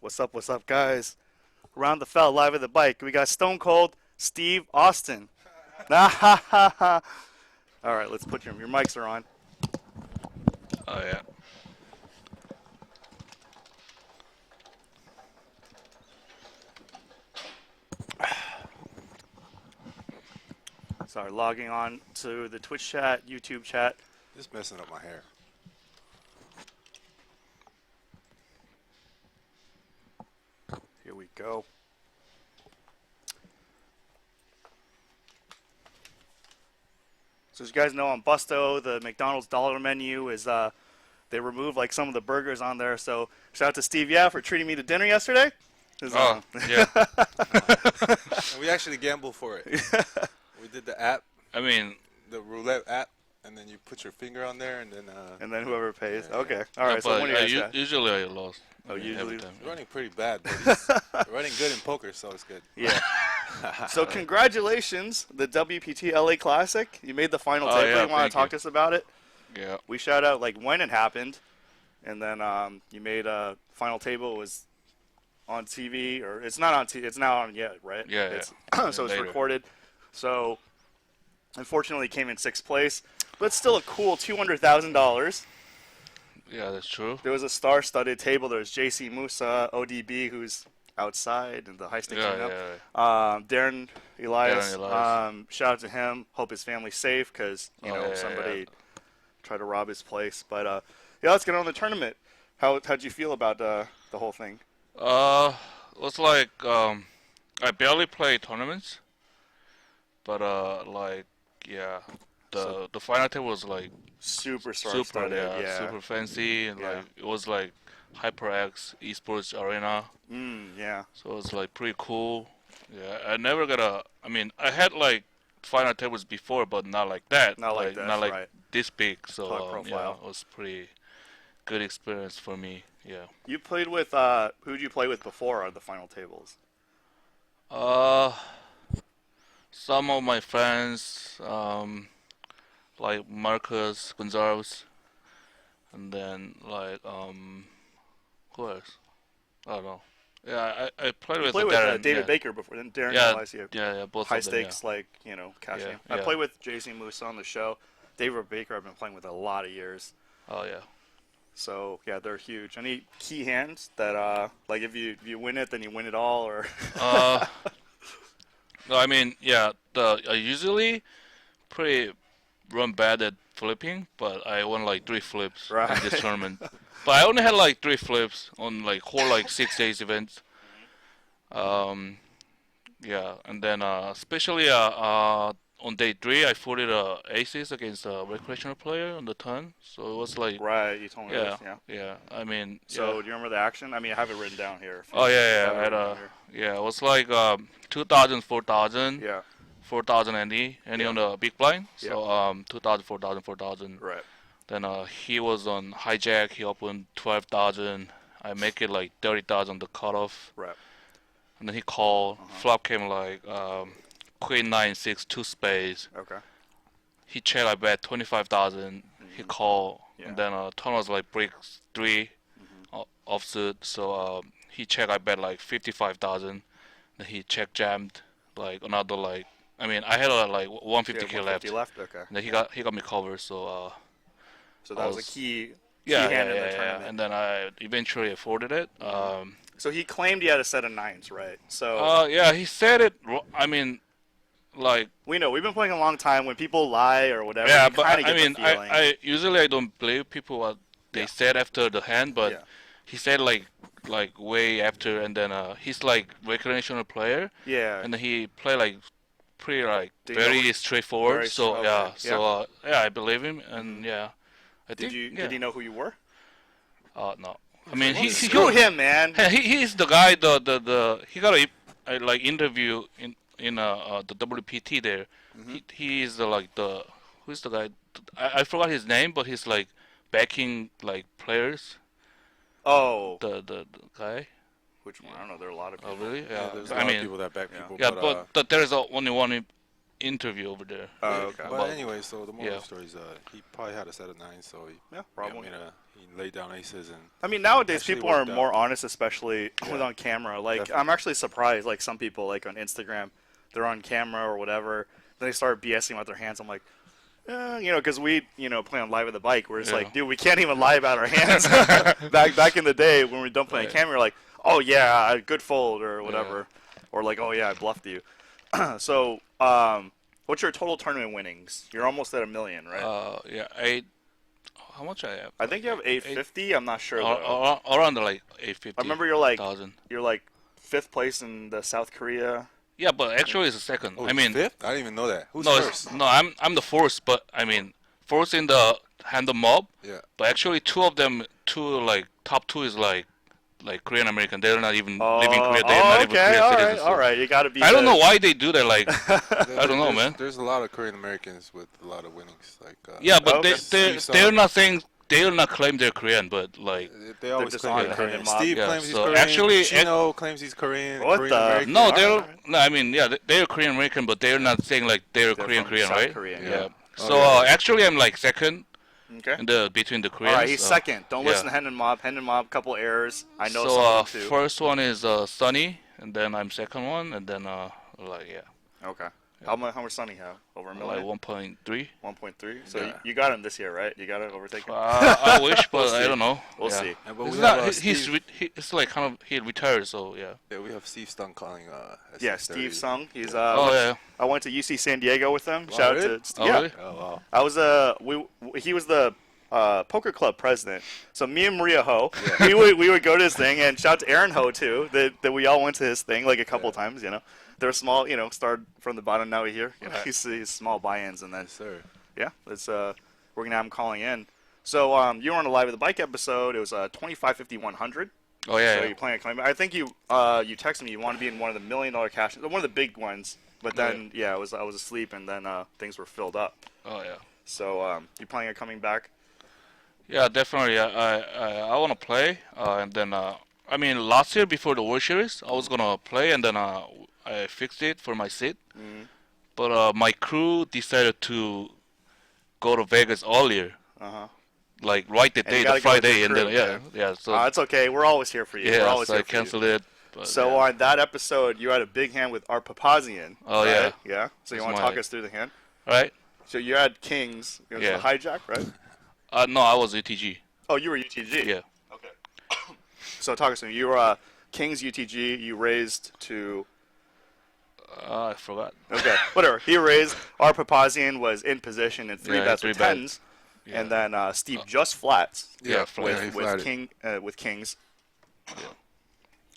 What's up, guys? Around the fell, live at the bike. We got Stone Cold Steve Austin. All right, let's put your mics are on. Oh yeah. Sorry, logging on to the Twitch chat, YouTube chat. Just messing up my hair. Here we go. So as you guys know, on Busto, the McDonald's dollar menu is they removed like some of the burgers on there. So shout out to Steve, for treating me to dinner yesterday. Oh yeah. And we actually gambled for it. We did the app, I mean, the roulette app, and then you put your finger on there, and then. And then whoever pays. Yeah, Okay. yeah. All right. So but one of you guys got. usually I lost. Oh, usually? every time. You're running pretty bad, but he's running good in poker, so it's good. Yeah. So congratulations, the WPT LA Classic. You made the final table. yeah, You want thank to talk you. to us about it? Yeah. We shout out like when it happened, and then you made a final table was on TV, or it's not on TV. It's not on yet, right? Yeah, It's, yeah. so it's Later. recorded. So unfortunately, it came in 6th place, but it's still a cool $200,000. Yeah, that's true. There was a star-studded table. There was JC Musa, ODB, who's outside, and the high stick Yeah, came up. yeah. Darren Elias, Darren Elias. shout out to him. Hope his family's safe because Yeah, somebody yeah. tried to rob his place. But yeah, let's get on the tournament. How'd you feel about the whole thing? It's like I barely play tournaments, but like yeah, the final table was like Super super, star-studded, yeah. super fancy, and Yeah. like it was like HyperX Esports Arena. Yeah. So it's like pretty cool. Yeah, I never got a. I mean, I had like final tables before, but not like that. Not like this, not like right. this big. So High yeah, profile. it was pretty good experience for me. Yeah. You played with who'd you play with before on the final tables? Uh, some of my friends, like Marcus Gonzalez, and then like who else? I don't know. Yeah, I played You with played with Darren. David yeah. Baker before, then Darren Yeah, Elias. Yeah. yeah, both High of them. Yeah. stakes, like cash Yeah, game. I yeah. play with JC Moose on the show. David Baker, I've been playing with a lot of years. Oh yeah. So yeah, they're huge. Any key hands that like if you win it, then you win it all, or Uh, no, I mean, yeah, I usually pretty run bad at flipping, but I won like 3 flips Right. in this tournament. But I only had like 3 flips on like whole like 6 days events. Yeah, and then especially on day 3, I footed aces against a recreational player on the turn, so it was like right? You told me yeah, this, yeah. yeah. I mean, So yeah. do you remember the action? I mean, I have it written down here. Oh yeah, I yeah. have I it had written down yeah, it was like 2,000, 4,000. here. 4,000 any Yeah. on the big blind. Yeah. So 2,000, 4,000, 4,000. Right. Then he was on hijack. He opened 12,000. I make it like 30,000 the cutoff. Right. And then he called. Uh-huh. Flop came like queen 9 6 2 spades. Okay. He checked. I bet 25,000. He called. Yeah. And then turn was like break 3 offsuit. So he checked. I bet like 55,000. Then he check jammed like another like. I mean, I had like 150k Yeah, left. 150 left. Okay. And then he got me covered, so So I that was a was- key yeah, hand in the yeah. tournament. And then I eventually afforded it. So he claimed he had a set of 9s, right? So Yeah, he said it. I mean, like we know we've been playing a long time. When people lie or whatever, yeah, you but kind of I get mean, the feeling. I usually I don't believe people what they Yeah. said after the hand, but Yeah. he said like way after, and then he's like recreational player, yeah. and then he play like pretty like Did he know- very straightforward. very So okay, yeah, yeah. so yeah, I believe him, and yeah, I think yeah. Did he know who you were? No, I mean he Screw him, man. Hey, he's the guy. He got a like interview in the WPT there. He is the like the who's the guy? I forgot his name, but he's like backing like players. Oh, The guy. which one? I don't know. There are a lot of Oh people. really? Yeah, Yeah. there's a I lot mean, of people that back people. yeah, but but there is only one interview over there. Oh, okay. But About- anyway, so the moral yeah. of the story is he probably had a set of 9, so Yeah, I probably. mean, he laid down aces and I mean, nowadays Actually people are worked out. more honest, especially Yeah. with on camera. Like, Definitely. I'm actually surprised. Like, some people, like on Instagram, they're on camera or whatever. Then they start BSing with their hands. I'm like, because we, play on Live with the Bike. We're just Yeah. like, dude, we can't even lie about our hands. back in the day when we don't play on Right. camera, we're like, oh yeah, good fold or whatever, or like, oh yeah, I bluffed you. So, what's your total tournament winnings? You're almost at $1 million, right? Yeah, how much I have? I think you have 850. I'm not sure though. Around like 850. I remember you're like 1,000. 5th place in the South Korea. Yeah, but actually it's the second. oh, I mean, fifth? I didn't even know that. Who's no, first? no, I'm the fourth, but I mean, fourth in the Handle Mob. Yeah. But actually, top two is like Korean American. They're not even living in Korea. They're not even okay, Korean citizens. all right. You got to be. I don't know why they do that. Like, There- I don't know, there's- man. There's a lot of Korean Americans with a lot of winnings. Like Yeah, but Okay. they're not saying they're not claim they're Korean, but like they always just claim on they're the Korean. Korean mob. Steve Yeah, claims he's so Korean. actually- Chino claims he's Korean. What Korean the- American. no, Alright. no. I mean, yeah, they're Korean American, but they're not saying like they're They're Korean, from South right? Korea, Yeah. yeah. So Okay. actually, I'm like second Okay. in between the All Koreans. right, he's second. Don't yeah. listen to Hendon Mob. Hendon Mob, couple errors. I know So some of them too. first one is Sunny, and then I'm second one, and then Okay. How much Sonny have? Over $1 like million? 1.3. 1.3. So Yeah. you got him this year, right? You got to overtake him. I wish, but We'll I see. don't know. We'll yeah. see. Yeah, but It's we not. have, He's it's like kind of he retired, so yeah. yeah, we have Steve Stung calling. Yeah, SS30. Steve Sung. He's Oh yeah. I went to UC San Diego with him. Wow, Shout really? out to Oh yeah. really? Oh wow. I was he was the poker club president. So me and Maria Ho, we would go to his thing, and shout out to Aaron Ho too. That we all went to his thing like a couple times. They're small. Started from the bottom. Now we're here. Right. He's small buy-ins, and then Yes, sir. yeah, it's we're gonna have him calling in. So you were on the Live with the Bike episode. It was 25-50-100. Oh yeah. So yeah. you're playing a claim. I think you texted me you want to be in one of the $1 million cash, one of the big ones. But then I was asleep, and then things were filled up. Oh yeah. So you planning on coming back? Yeah, definitely. I want to play, and then I mean last year before the World Series, I was gonna play, and then I fixed it for my seat. Mm-hmm. But my crew decided to go to Vegas earlier, Uh-huh. like right the And you day, gotta the go with Friday, your and then crew, yeah. So It's okay. We're always here for you. We're yeah, always so I here for you. canceled it. But, So yeah. on that episode, you had a big hand with Art Papazian. Oh, right? yeah. Yeah. So you That's want to my- talk us through the hand? right? So you had Kings. It was Yeah. the hijack, right? No, I was UTG. Oh, you were UTG. Yeah. Okay. So talk us through. You were Kings UTG. You raised to. I forgot. Okay, whatever. He raised. Art Papazian was in position in three Yeah, bets three with bet. tens, Yeah. and then Steve just flats Yeah, flat. with he with flatted. with Kings.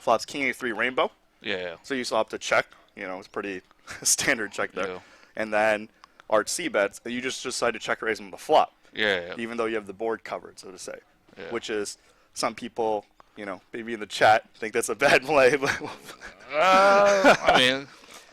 Flats King A3 Rainbow. Yeah. So you still have to check. It's pretty standard check there. Yeah. And then Art C bets. You just decide to check raise him the flop, Yeah. even though you have the board covered, so to say. Yeah. Which is some people, maybe in the chat think that's a bad play, but I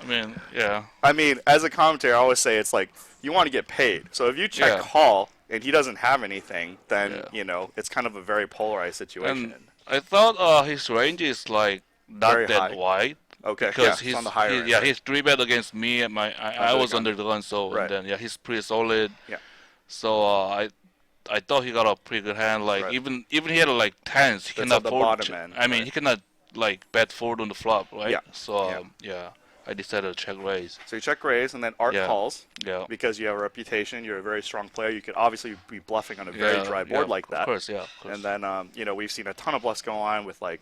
mean, yeah. I mean, as a commentator, I always say it's like you want to get paid. So if you check Yeah. call and he doesn't have anything, then Yeah. it's kind of a very polarized situation. And I thought his range is like not Very that high. wide. Okay, Because yeah, he's it's on the higher end. yeah, right? he's 3-bet against me and I the was gun. under the gun, so Right. and then he's pretty solid. Yeah. So I thought he got a pretty good hand. Like Right. even he had like tens, he That's cannot at the fold. bottom end, I mean, right. he cannot like bet forward on the flop, right? Yeah. So Yeah. yeah, I decided to check raise. So you check raise, and then Art Yeah. calls Yeah. because you have a reputation. You're a very strong player. You could obviously be bluffing on a very Yeah, dry board yeah, like that. Of course, yeah. Of course. And then we've seen a ton of bluffs go on with like,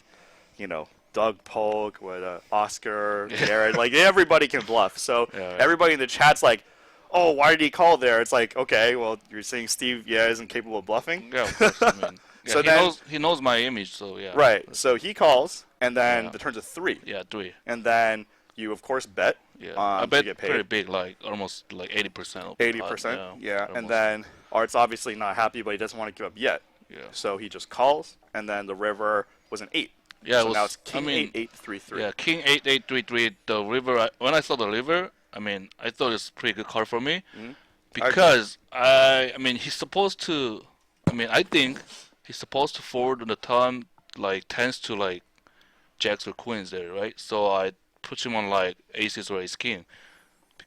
Doug Polk, with Oscar, Garrett. Like everybody can bluff. So Yeah, right. everybody in the chat's like, "Oh, why did he call there?" It's like, okay, well, you're saying Steve, isn't capable of bluffing. Yeah, of course. I mean, yeah, So he then- knows my image, so yeah. Right. So he calls, and then Yeah. the turn's a 3, Yeah, 3. and then you of course bet. Yeah, to I bet get pretty paid. big, like almost like 80%. 80%. Yeah. And almost. then Art's obviously not happy, but he doesn't want to give up yet. yeah, So he just calls, and then the river was an 8. yeah. So it was, now it's King I mean, 8-8-3-3. yeah, King 8-8-3-3. The river. When I saw the river, I mean, I thought it's a pretty good card for me Mhm. because I mean, he's supposed to. I mean, I think he's supposed to forward on the turn like tends to like jacks or queens there, right? So I put him on like aces or ace king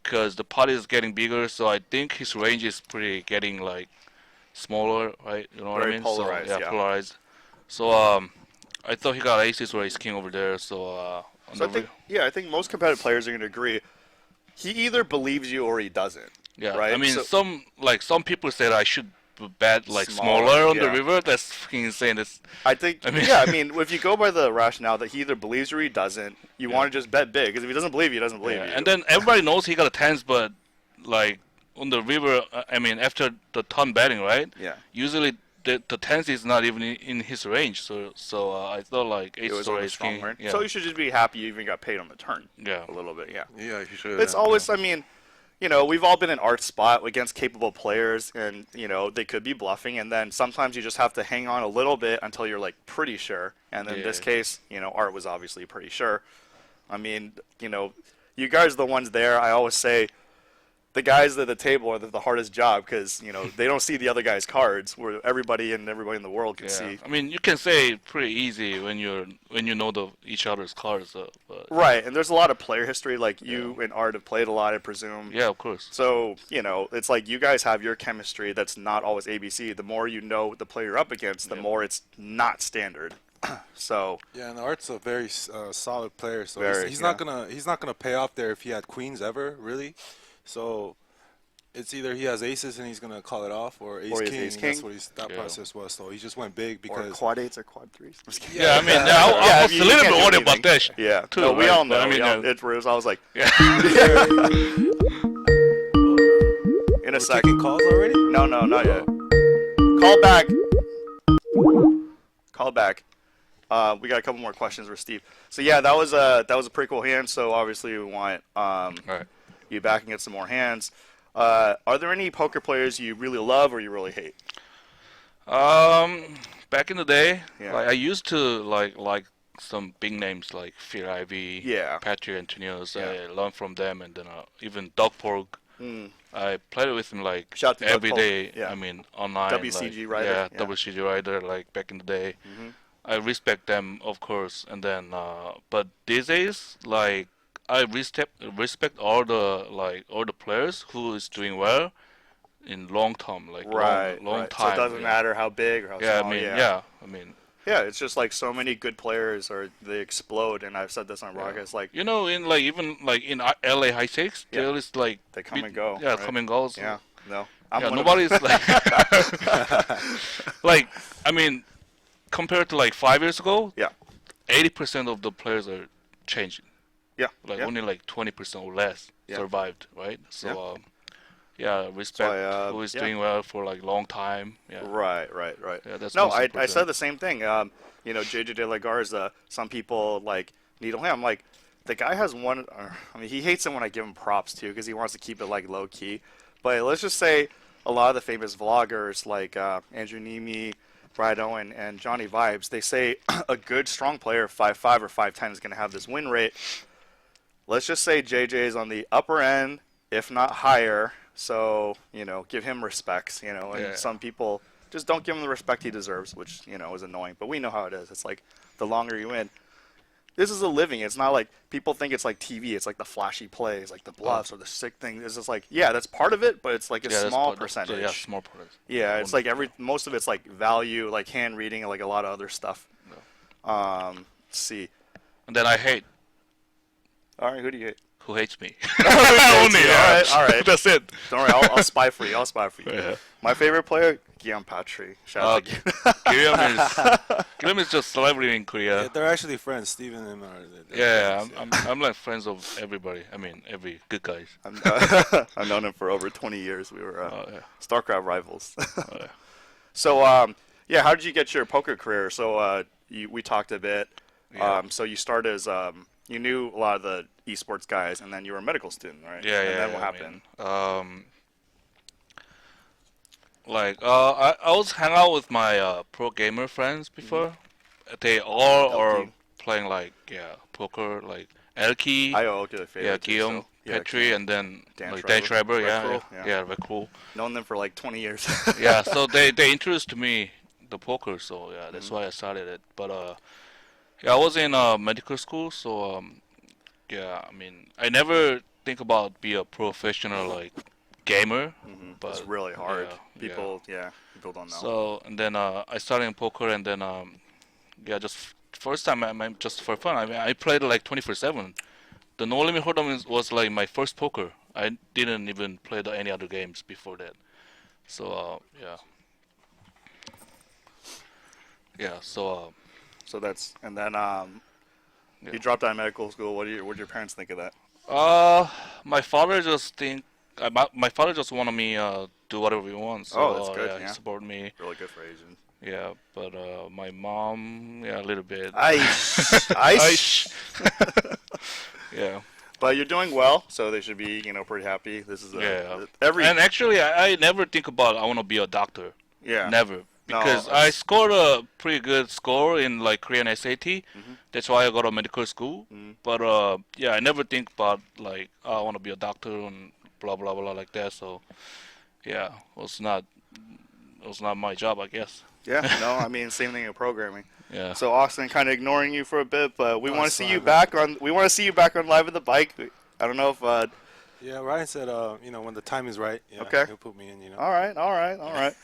because the pot is getting bigger. So I think his range is pretty getting like smaller, right? You know what I Very mean? polarized, So, yeah. polarized. So I thought he got aces or ace king over there. So on So the I think most competitive players are going to agree. He either believes you or he doesn't. yeah, Right? I mean So- some people said I should bet like Smaller, smaller on the yeah. river. That's fucking insane. That's I think, I mean- I mean, if you go by the rationale that he either believes you or he doesn't, you Yeah. want to just bet big. Because if he doesn't believe you, he doesn't believe yeah. you. And then everybody knows he got a tens, but like on the river, I mean after the ton betting, right? Yeah. Usually the tens is not even in his range. So I thought like It ace was or on the ace strong king. horn. Yeah. So you should just be happy you even got paid on the turn. Yeah. A little bit, yeah. Yeah, you should. It's always, I mean, you know, we've all been in Art's spot against capable players, and, you know, they could be bluffing, and then sometimes you just have to hang on a little bit until you're, like, pretty sure. And in this Yeah. case, you know, Art was obviously pretty sure. I mean, you know, you guys are the ones there. I always say the guys at the table are the hardest job because, you know, they don't see the other guy's cards where everybody in the world can Yeah. see. I mean, you can say pretty easy when you know each other's cards. But Right, and there's a lot of player history. Like, you and Art have played a lot, I presume. yeah, of course. So, you know, it's like you guys have your chemistry that's not always ABC. The more you know the player you're up against, the Yeah. more it's not standard. So, Yeah, and Art's a very solid player, so Very, he's yeah. he's not gonna pay off there if he had queens ever, really. So it's either he has aces and he's gonna call it off, or ace Or he has king. ace That's king. what his thought Yeah. process was. So he just went big or because quad eights or quad threes. I'm just kidding. Yeah, I mean, I Yeah, was you a little can't bit do worried about anything. that. Yeah, Too, no, we right? all But know. I mean, It was, I was like, yeah. in a we're second. taking calls already. No, not yet. Call back. Call back. We got a couple more questions for Steve. So yeah, that was a pretty cool hand. So obviously we want Right. you back and get some more hands. Are there any poker players you really love or you really hate? Back in the day, Yeah. like I used to like some big names like Fear Ivy, Yeah. Patrick Antonios. Yeah. I learned from them, and then even Doug Pork. Mm. I played with him like Shout out to Doug every Polk, day. yeah. I mean, online. WCG like, rider, Yeah, yeah. WCG rider. Like back in the day, Mhm. I respect them, of course. And then, but these days, like I respect all the players who is doing well in long term, like Right, long right. time. So it doesn't yeah. matter how big or how Yeah, small. I mean, yeah, I mean. Yeah, it's just like so many good players or they explode, and I've said this on Yeah. broadcast. Like You know, in like even like in LA high stakes, Yeah. there is like they come and go. Yeah, right? come and goes. Yeah, no, Yeah, one of nobody's them. like like I mean, compared to like 5 years ago, Yeah. 80% of the players are changing. Yeah, Like yeah. only like 20% or less Yeah. survived, right? So Yeah. yeah, respect who is yeah. doing well for like long time. Yeah. Right. Yeah, that's No, most I important. said the same thing. You know, JJ De La Garza. Some people like needle him. I'm like, the guy has one. I mean, he hates it when I give him props too because he wants to keep it like low key. But let's just say a lot of the famous vloggers like Andrew Nemi, Brad Owen, and Johnny Vibes, they say a good strong player, 5'5" or 5'10", is going to have this win rate. Let's just say JJ is on the upper end, if not higher. So, you know, give him respects, you know, and Yeah. some people just don't give him the respect he deserves, which, you know, is annoying. But we know how it is. It's like the longer you win. This is a living. It's not like people think it's like TV. It's like the flashy plays, like the bluffs or the sick thing. It's just like, yeah, that's part of it, but it's like a Yeah, that's small part- that's- percentage. Yeah, small percentage. Yeah, it's like most of it's like value, like hand reading, and like a lot of other stuff. Let's see. And then I hate All right, who do you hate? who hates me. Only, yeah. all right. That's it. Don't worry, I'll spy for you. I'll spy for you. Yeah. My favorite player, Guillaume Patry. Shout out to Guillaume is just celebrity in Korea. Yeah, they're actually friends. Steven and him are. they're Yeah, friends, I'm like friends of everybody. I mean, every good guys. I've known him for over 20 years. We were Oh yeah. StarCraft rivals. Oh, yeah. So, yeah, how did you get your poker career? So, we talked a bit. Yeah. So you started as you knew a lot of the esports guys, and then you were a medical student, right? Yeah, And yeah. then what yeah, happened? I was hang out with my pro gamer friends before. They all are LP. playing like poker, like Elky, I owe the favorite. yeah, too, Guillaume, so, yeah, Petri, and then Dan like Dan Schreiber. Schreiber, Red yeah, Crow, yeah, yeah. yeah, very cool. known them for like 20 years. Yeah, so they introduced me the poker, so yeah, that's Mm-hmm. why I started it. But yeah, I was in medical school, so yeah, I mean, I never think about be a professional like gamer, but It's really hard. yeah. People don't know. So and then I started in poker, and then just first time I just for fun. I mean, I played like 24/7. The No Limit Hold'em was like my first poker. I didn't even play any other games before that. So yeah. So So that's and then Yeah. you dropped out of medical school. What did your parents think of that? my father just my father just wanted me do whatever he wants. So Oh, that's good, yeah, yeah. he supported me. Really good for Asians. Yeah, but my mom, yeah, a little bit. Ice. Yeah. But you're doing well, so they should be, pretty happy. This is Yeah. every And actually, I never think about I want to be a doctor. yeah. Never. No, Because I that's- scored a pretty good score in like Korean SAT. That's why I got a medical school. But yeah, I never think about like I want to be a doctor and blah blah blah like that. So yeah, it was not my job, I guess. Yeah, no, I mean same thing in programming. Yeah. So Austin kind of ignoring you for a bit, but we No, want to it's see fine, you man. back on. We want to see you back on Live at the Bike. I don't know if. Yeah, Ryan said, when the time is right, Okay. he'll put me in. All right.